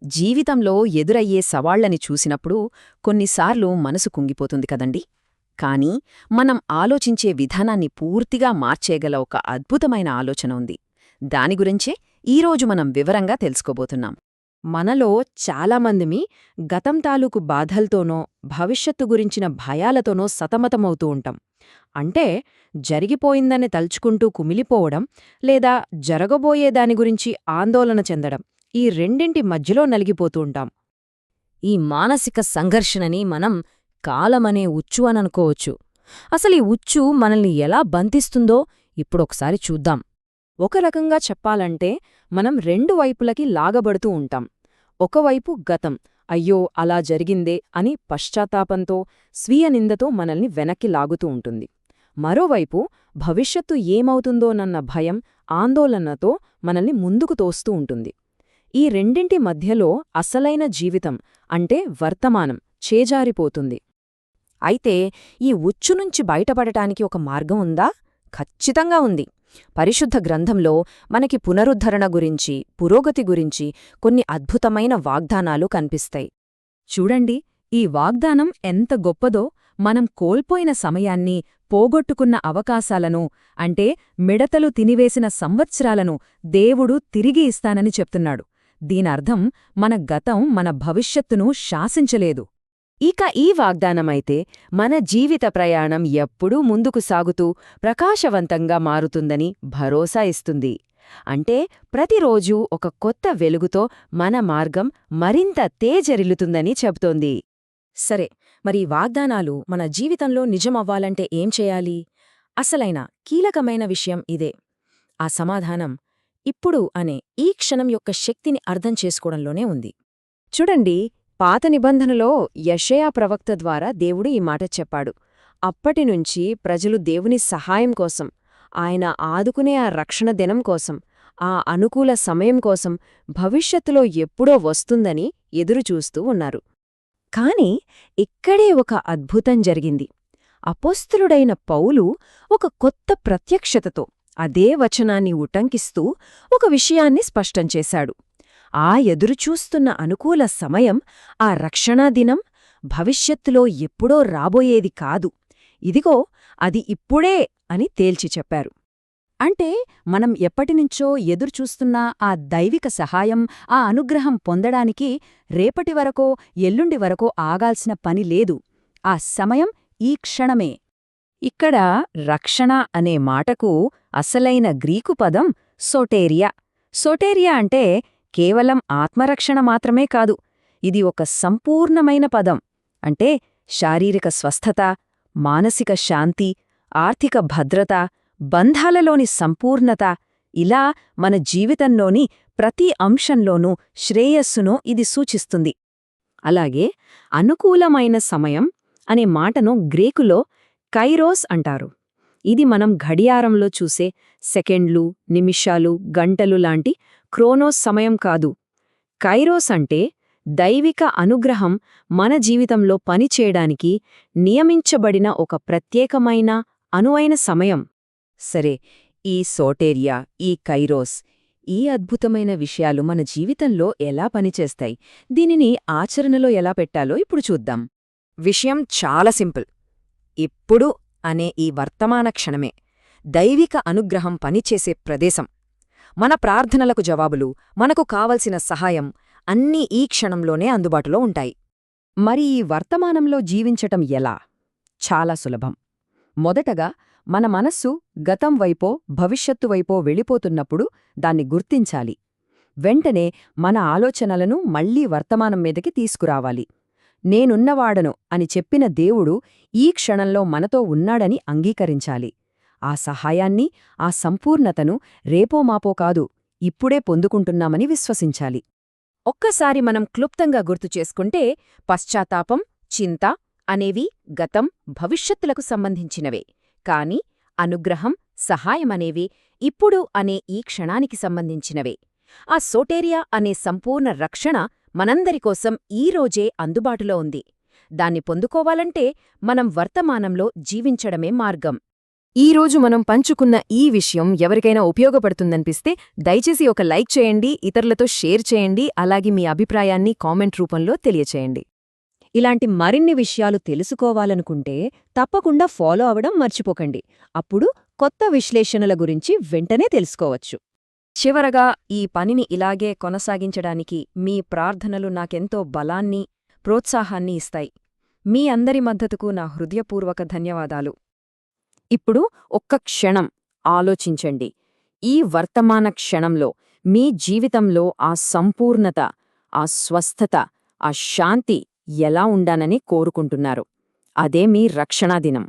జీవితంలో ఎదురయ్యే సవాళ్లని చూసినప్పుడు కొన్నిసార్లు మనసు కుంగిపోతుంది కదండి. కానీ మనం ఆలోచించే విధానాన్ని పూర్తిగా మార్చేయగల ఒక అద్భుతమైన ఆలోచన ఉంది. దాని గురించే ఈరోజు మనం వివరంగా తెలుసుకోబోతున్నాం. మనలో చాలామందిమి గతం తాలూకు బాధల్తోనో భవిష్యత్తు గురించిన భయాలతోనో సతమతమవుతూ ఉంటాం. అంటే జరిగిపోయిందని తలుచుకుంటూ కుమిలిపోవడం లేదా జరగబోయే దాని గురించి ఆందోళన చెందడం, ఈ రెండింటి మధ్యలో నలిగిపోతూ ఉంటాం. ఈ మానసిక సంఘర్షణని మనం కాలమనే ఉచ్చు అననుకోవచ్చు. అసలీ ఉచ్చు మనల్ని ఎలా బంధిస్తుందో ఇప్పుడొకసారి చూద్దాం. ఒక రకంగా చెప్పాలంటే మనం రెండు వైపులకి లాగబడుతూ ఉంటాం. ఒకవైపు గతం, అయ్యో అలా జరిగిందే అని పశ్చాత్తాపంతో స్వీయ నిందతో మనల్ని వెనక్కి లాగుతూ ఉంటుంది. మరోవైపు భవిష్యత్తు ఏమవుతుందోనన్న భయం, ఆందోళనతో మనల్ని ముందుకు తోస్తూ ఉంటుంది. ఈ రెండింటి మధ్యలో అసలైన జీవితం అంటే వర్తమానం చేజారిపోతుంది. అయితే ఈ ఉచ్చునుంచి బయటపడటానికి ఒక మార్గం ఉందా? ఖచ్చితంగా ఉంది. పరిశుద్ధ గ్రంథంలో మనకి పునరుద్ధరణ గురించి, పురోగతి గురించి కొన్ని అద్భుతమైన వాగ్దానాలు కనిపిస్తాయి. చూడండి, ఈ వాగ్దానం ఎంత గొప్పదో. మనం కోల్పోయిన సమయాన్ని, పోగొట్టుకున్న అవకాశాలను, అంటే మిడతలు తినివేసిన సంవత్సరాలను దేవుడు తిరిగి ఇస్తానని చెప్తున్నాడు. దీనర్థం మన గతం మన భవిష్యత్తును శాసించలేదు. ఇక ఈ వాగ్దానమైతే మన జీవిత ప్రయాణం ఎప్పుడూ ముందుకు సాగుతూ ప్రకాశవంతంగా మారుతుందని భరోసా ఇస్తుంది. అంటే ప్రతిరోజూ ఒక కొత్త వెలుగుతో మన మార్గం మరింత తేజరిల్లుతుందని చెబుతోంది. సరే, మరి వాగ్దానాలు మన జీవితంలో నిజమవ్వాలంటే ఏం చేయాలి? అసలైన కీలకమైన విషయం ఇదే. ఆ సమాధానం ఇప్పుడు అనే ఈ క్షణం యొక్క శక్తిని అర్థం చేసుకోవడంలోనే ఉంది. చూడండి, పాత నిబంధనలో యెషయా ప్రవక్త ద్వారా దేవుడు ఈ మాట చెప్పాడు. అప్పటినుంచి ప్రజలు దేవుని సహాయం కోసం, ఆయన ఆదుకునే ఆ రక్షణ దినం కోసం, ఆ అనుకూల సమయం కోసం భవిష్యత్తులో ఎప్పుడో వస్తుందని ఎదురుచూస్తూ ఉన్నారు. కాని ఇక్కడే ఒక అద్భుతం జరిగింది. అపోస్తలుడైన పౌలు ఒక కొత్త ప్రత్యక్షతతో అదే వచనాన్ని ఉటంకిస్తూ ఒక విషయాన్ని స్పష్టం చేశాడు. ఆ ఎదురుచూస్తున్న అనుకూల సమయం, ఆ రక్షణా దినం భవిష్యత్తులో ఎప్పుడో రాబోయేది కాదు, ఇదిగో అది ఇప్పుడే అని తేల్చి చెప్పారు. అంటే మనం ఎప్పటినుంచో ఎదురుచూస్తున్న ఆ దైవిక సహాయం, ఆ అనుగ్రహం పొందడానికి రేపటి వరకో ఎల్లుండి వరకో ఆగాల్సిన పని లేదు. ఆ సమయం ఈ క్షణమే. ఇక్కడ రక్షణ అనే మాటకు అసలైన గ్రీకు పదం సోటేరియా. సోటేరియా అంటే కేవలం ఆత్మరక్షణ మాత్రమే కాదు, ఇది ఒక సంపూర్ణమైన పదం. అంటే శారీరక స్వస్థత, మానసిక శాంతి, ఆర్థిక భద్రత, బంధాలలోని సంపూర్ణత, ఇలా మన జీవితంలోని ప్రతి అంశంలోనూ శ్రేయస్సును ఇది సూచిస్తుంది. అలాగే అనుకూలమైన సమయం అనే మాటను గ్రీకులో కైరోస్ అంటారు. ఇది మనం ఘడియారంలో చూసే సెకండ్లు, నిమిషాలు, గంటలు లాంటి క్రోనోస్ సమయం కాదు. కైరోస్ అంటే దైవిక అనుగ్రహం మన జీవితంలో పనిచేయడానికి నియమించబడిన ఒక ప్రత్యేకమైన, అనువైన సమయం. సరే, ఈ సోటేరియా, ఈ కైరోస్, ఈ అద్భుతమైన విషయాలు మన జీవితంలో ఎలా పనిచేస్తాయి, దీనిని ఆచరణలో ఎలా పెట్టాలో ఇప్పుడు చూద్దాం. విషయం చాలా సింపుల్. ఇప్పుడు అనే ఈ వర్తమాన క్షణమే దైవిక అనుగ్రహం పనిచేసే ప్రదేశం. మన ప్రార్థనలకు జవాబులు, మనకు కావలసిన సహాయం అన్నీ ఈ క్షణంలోనే అందుబాటులో ఉంటాయి. మరి ఈ వర్తమానంలో జీవించటం ఎలా? చాలా సులభం. మొదటగా మన మనస్సు గతం వైపో భవిష్యత్తు వైపో వెళ్ళిపోతున్నప్పుడు దాన్ని గుర్తించాలి. వెంటనే మన ఆలోచనలను మళ్లీ వర్తమానం మీదకి తీసుకురావాలి. నేనున్నవాడను అని చెప్పిన దేవుడు ఈ క్షణంలో మనతో ఉన్నాడని అంగీకరించాలి. ఆ సహాయాన్ని, ఆ సంపూర్ణతను రేపో మాపో కాదు, ఇప్పుడే పొందుకుంటున్నామని విశ్వసించాలి. ఒక్కసారి మనం క్లుప్తంగా గుర్తుచేసుకుంటే పశ్చాత్తాపం, చింత అనేవి గతం, భవిష్యత్తులకు సంబంధించినవే. కాని అనుగ్రహం, సహాయమనేవి ఇప్పుడు అనే ఈ క్షణానికి సంబంధించినవే. ఆ సోటేరియా అనే సంపూర్ణ రక్షణ మనందరికోసం ఈరోజే అందుబాటులో ఉంది. దాన్ని పొందుకోవాలంటే మనం వర్తమానంలో జీవించడమే మార్గం. ఈరోజు మనం పంచుకున్న ఈ విషయం ఎవరికైనా ఉపయోగపడుతుందనిపిస్తే దయచేసి ఒక లైక్ చేయండి, ఇతరులతో షేర్ చేయండి, అలాగే మీ అభిప్రాయాన్ని కామెంట్ రూపంలో తెలియచేయండి. ఇలాంటి మరిన్ని విషయాలు తెలుసుకోవాలనుకుంటే తప్పకుండా ఫాలో అవడం మర్చిపోకండి. అప్పుడు కొత్త విశ్లేషణల గురించి వెంటనే తెలుసుకోవచ్చు. చివరగా ఈ పనిని ఇలాగే కొనసాగించడానికి మీ ప్రార్థనలు నాకెంతో బలాన్ని, ప్రోత్సాహాన్ని ఇస్తాయి. మీ అందరి మద్దతుకు నా హృదయపూర్వక ధన్యవాదాలు. ఇప్పుడు ఒక్క క్షణం ఆలోచించండి. ఈ వర్తమాన క్షణంలో మీ జీవితంలో ఆ సంపూర్ణత, ఆ స్వస్థత, ఆ శాంతి ఎలా ఉండానని కోరుకుంటున్నారు? అదే మీ రక్షణా దినం.